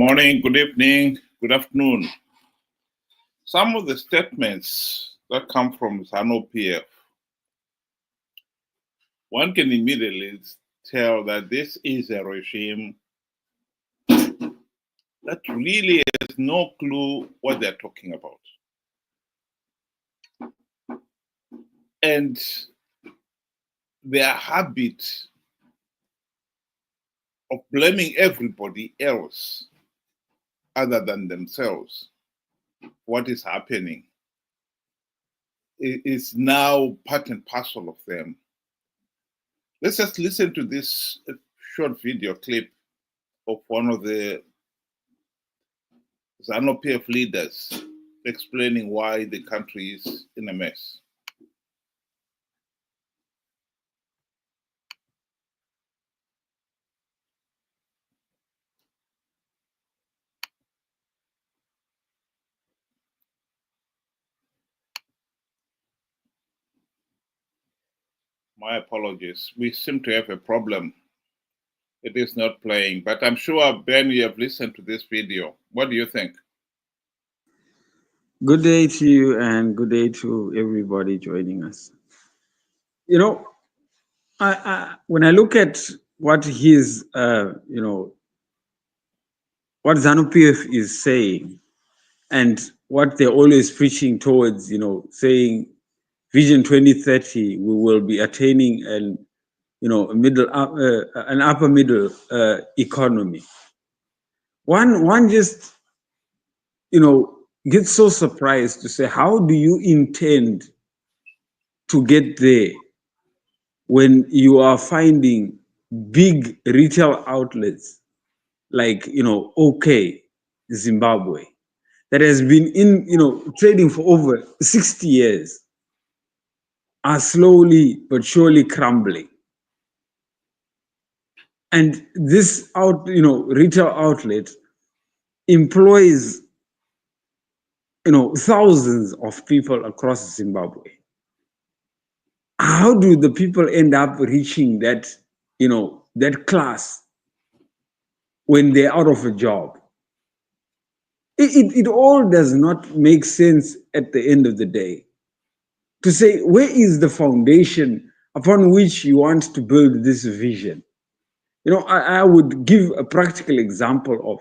morning, good evening, good afternoon. Some of the statements that come from Zanu PF, one can immediately tell that this is a regime that really has no clue what they're talking about. And their habit of blaming everybody else other than themselves, what is happening, is now part and parcel of them. Let's just listen to this short video clip of one of the Zanu PF leaders explaining why the country is in a mess. My apologies. We seem to have a problem. It is not playing, but I'm sure, Ben, you have listened to this video. What do you think? Good day to you and good day to everybody joining us. You know, when I look at what his, what Zanu PF is saying and what they're always preaching towards, saying Vision 2030, we will be attaining an upper middle economy. One just, gets so surprised to say, how do you intend to get there when you are finding big retail outlets like OK Zimbabwe that has been in trading for over 60 years are slowly but surely crumbling, and this retail outlet employs thousands of people across Zimbabwe. How do the people end up reaching that class when they're out of a job? It all does not make sense at the end of the day. To say, where is the foundation upon which you want to build this vision? I would give a practical example of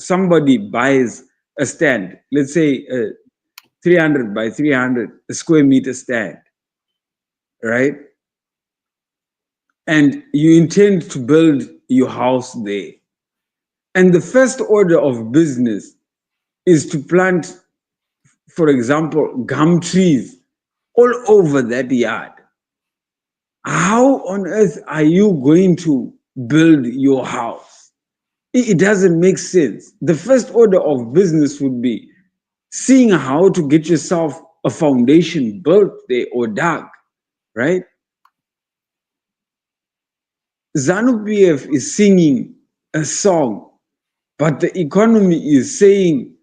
somebody buys a stand, let's say a 300 by 300 square meter stand, right? And you intend to build your house there. And the first order of business is to plant, for example, gum trees all over that yard. How on earth are you going to build your house? It doesn't make sense. The first order of business would be seeing how to get yourself a foundation built there or dug, right? Zanu PF is singing a song, but the economy is saying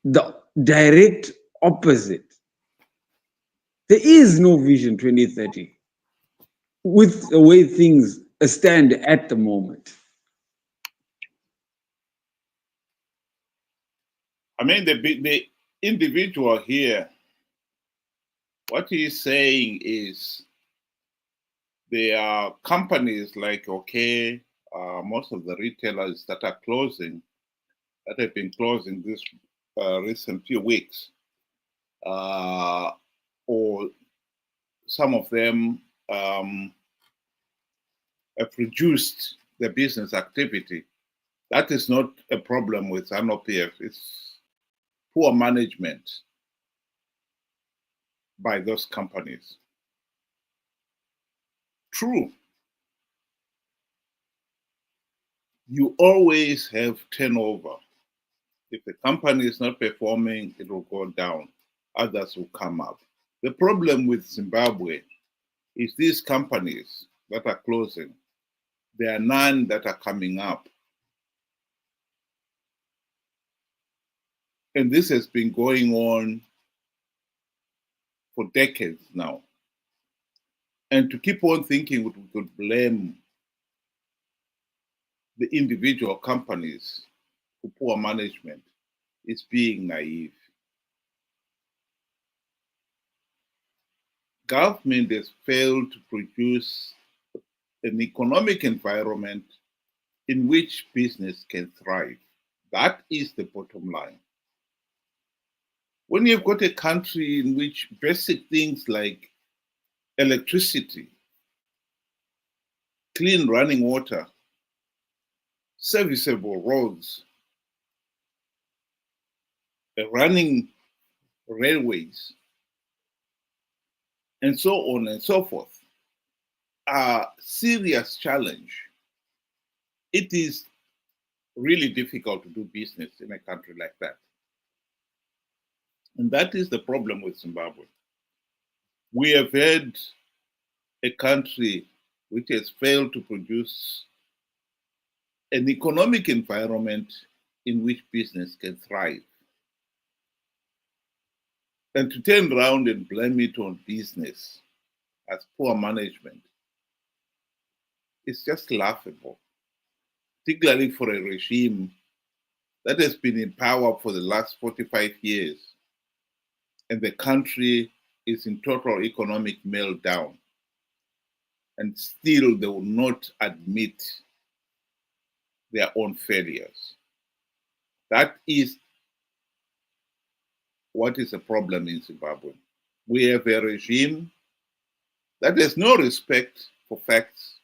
the direct opposite. There is no Vision 2030 with the way things stand at the moment. I mean, the individual here, what he's saying is there are companies like OK, most of the retailers that are closing, that have been closing this recent few weeks, or some of them have reduced their business activity. That is not a problem with Zanu PF. It's poor management by those companies. True. You always have turnover. If the company is not performing, it will go down. Others will come up. The problem with Zimbabwe is these companies that are closing, there are none that are coming up. And this has been going on for decades now. And to keep on thinking we could blame the individual companies for poor management is being naive. Government has failed to produce an economic environment in which business can thrive. That is the bottom line. When you've got a country in which basic things like electricity, clean running water, serviceable roads, running railways, and so on and so forth, are serious challenge. It is really difficult to do business in a country like that. And that is the problem with Zimbabwe. We have had a country which has failed to produce an economic environment in which business can thrive. And to turn around and blame it on business as poor management is just laughable, particularly for a regime that has been in power for the last 45 years and the country is in total economic meltdown, and still they will not admit their own failures. That is what is the problem in Zimbabwe. We have a regime that has no respect for facts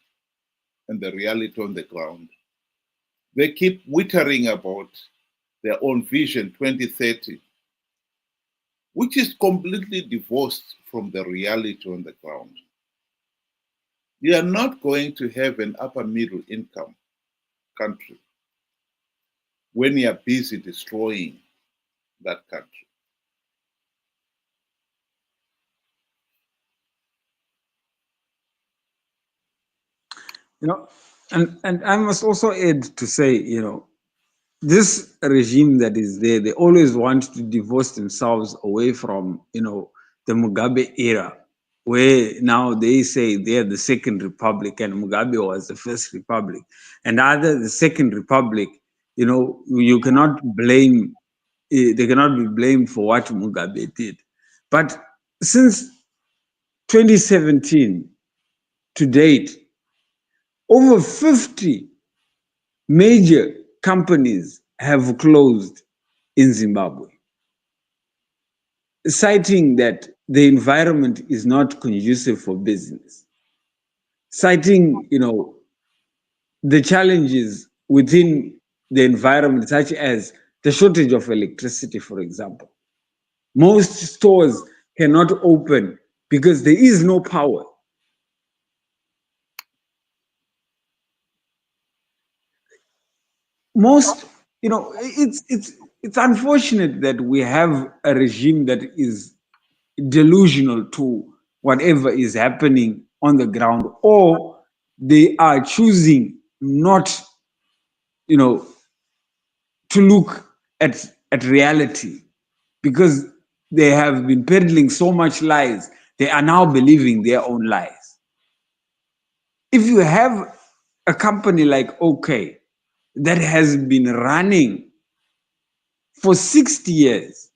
and the reality on the ground. They keep wittering about their own vision 2030, which is completely divorced from the reality on the ground. We are not going to have an upper middle income country when you are busy destroying that country. You know, and I must also add to say, this regime that is there, they always want to divorce themselves away from, the Mugabe era, where now they say they're the second republic and Mugabe was the first republic. And either the second republic, you cannot blame, they cannot be blamed for what Mugabe did. But since 2017 to date, over 50 major companies have closed in Zimbabwe, citing that the environment is not conducive for business, citing, the challenges within the environment, such as the shortage of electricity, for example. Most stores cannot open because there is no power. Most, it's unfortunate that we have a regime that is delusional to whatever is happening on the ground, or they are choosing not, to look at reality, because they have been peddling so much lies. They are now believing their own lies. If you have a company like OK that has been running for 60 years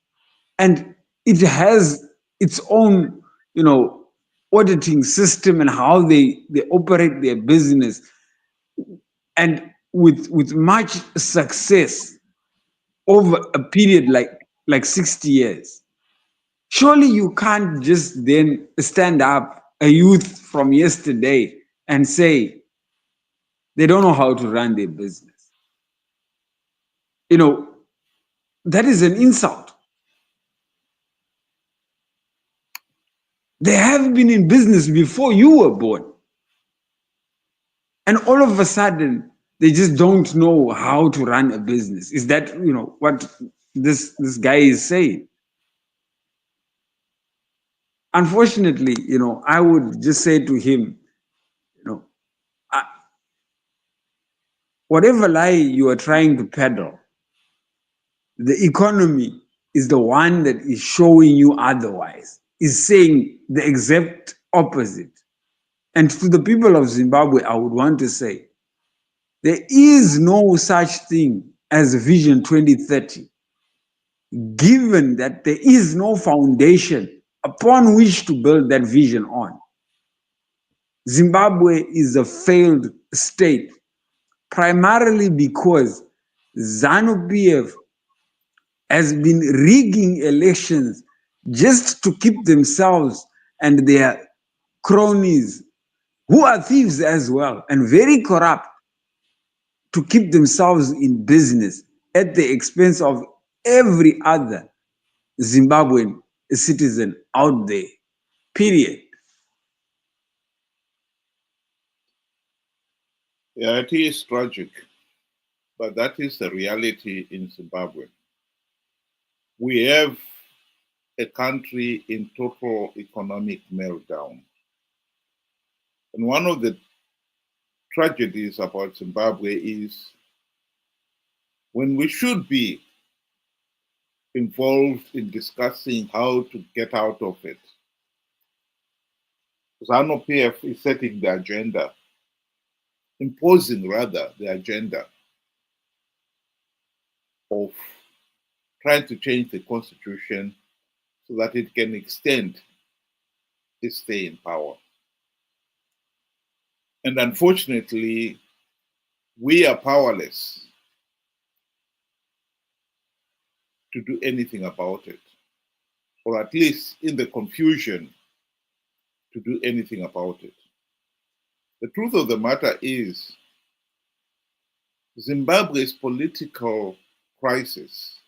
and it has its own, auditing system and how they operate their business, and with much success over a period like 60 years, surely you can't just then stand up a youth from yesterday and say they don't know how to run their business. That is an insult. They have been in business before you were born. And all of a sudden, they just don't know how to run a business. Is that, what this guy is saying? Unfortunately, I would just say to him, I, whatever lie you are trying to peddle, the economy is the one that is showing you otherwise, is saying the exact opposite. And to the people of Zimbabwe, I would want to say, there is no such thing as Vision 2030, given that there is no foundation upon which to build that vision on. Zimbabwe is a failed state, primarily because Zanu PF has been rigging elections just to keep themselves and their cronies, who are thieves as well and very corrupt, to keep themselves in business at the expense of every other Zimbabwean citizen out there. Period. Yeah, it is tragic, but that is the reality in Zimbabwe. We have a country in total economic meltdown. And one of the tragedies about Zimbabwe is when we should be involved in discussing how to get out of it, Zanu PF is setting the agenda, imposing rather the agenda of trying to change the constitution so that it can extend its stay in power. And unfortunately, we are powerless to do anything about it, or at least in the confusion, to do anything about it. The truth of the matter is, Zimbabwe's political crisis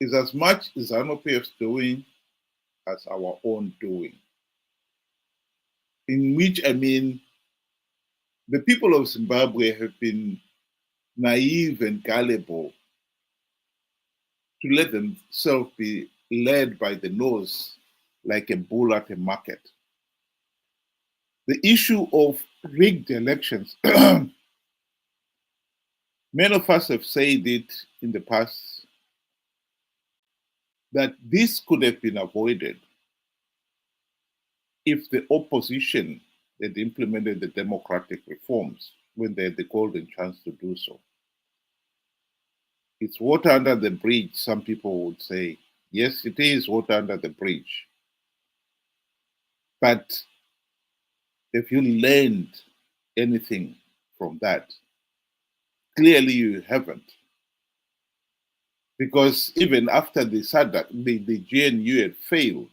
is as much ZANU PF's doing as our own doing. In which, I mean, the people of Zimbabwe have been naive and gullible to let themselves be led by the nose like a bull at a market. The issue of rigged elections, many of us have said it in the past that this could have been avoided if the opposition had implemented the democratic reforms when they had the golden chance to do so. It's water under the bridge, some people would say. Yes, it is water under the bridge. But if you learned anything from that, clearly you haven't. Because even after the SADC, the GNU had failed,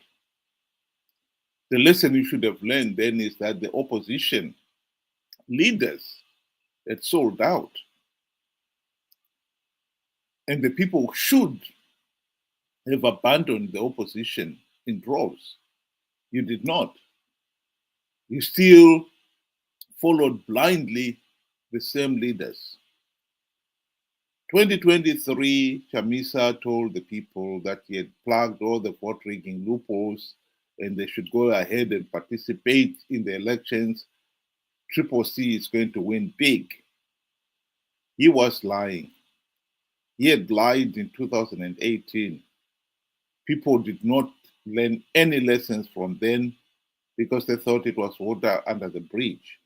the lesson you should have learned then is that the opposition leaders had sold out. And the people should have abandoned the opposition in droves. You did not. You still followed blindly the same leaders. 2023, Chamisa told the people that he had plugged all the vote rigging loopholes and they should go ahead and participate in the elections. Triple C is going to win big. He was lying. He had lied in 2018. People did not learn any lessons from then because they thought it was water under the bridge.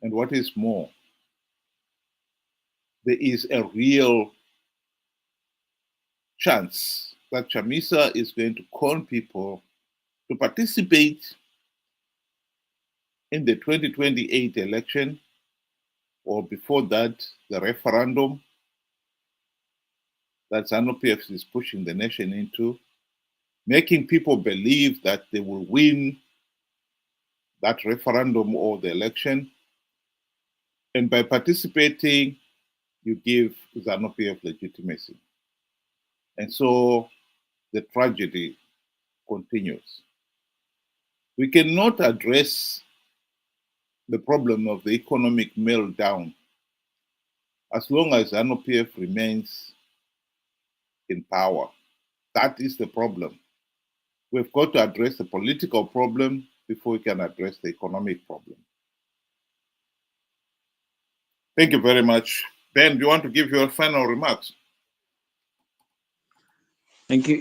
And what is more, there is a real chance that Chamisa is going to con people to participate in the 2028 election, or before that, the referendum that ZANU PF is pushing the nation into, making people believe that they will win that referendum or the election. And by participating, you give ZANU PF legitimacy. And so the tragedy continues. We cannot address the problem of the economic meltdown as long as ZANU PF remains in power. That is the problem. We've got to address the political problem before we can address the economic problem. Thank you very much. Ben, do you want to give your final remarks? Thank you.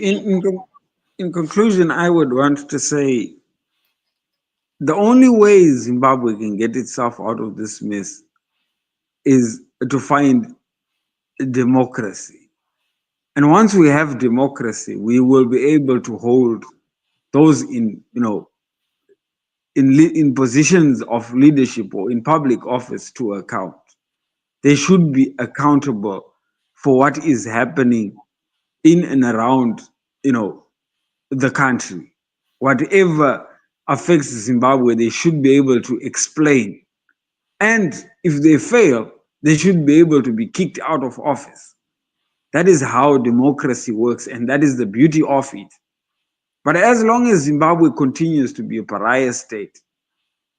In conclusion, I would want to say the only way Zimbabwe can get itself out of this mess is to find democracy. And once we have democracy, we will be able to hold those in, in positions of leadership or in public office to account. They should be accountable for what is happening in and around, the country. Whatever affects Zimbabwe, they should be able to explain. And if they fail, they should be able to be kicked out of office. That is how democracy works, and that is the beauty of it. But as long as Zimbabwe continues to be a pariah state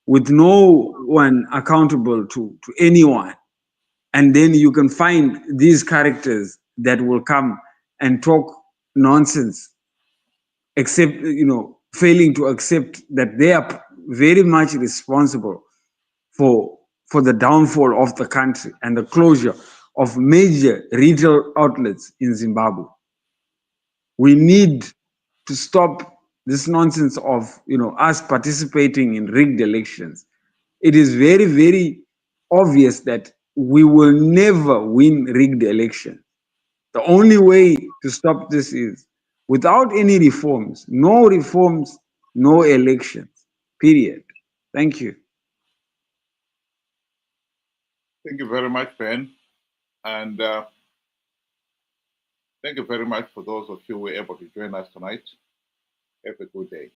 with no one accountable to anyone, and then you can find these characters that will come and talk nonsense, except, failing to accept that they are very much responsible for the downfall of the country and the closure of major retail outlets in Zimbabwe. We need to stop this nonsense of, us participating in rigged elections. It is very, very obvious that we will never win rigged elections. The only way to stop this is without any reforms, no elections, period. Thank you. Thank you very much, Ben. And thank you very much for those of you who were able to join us tonight. Have a good day.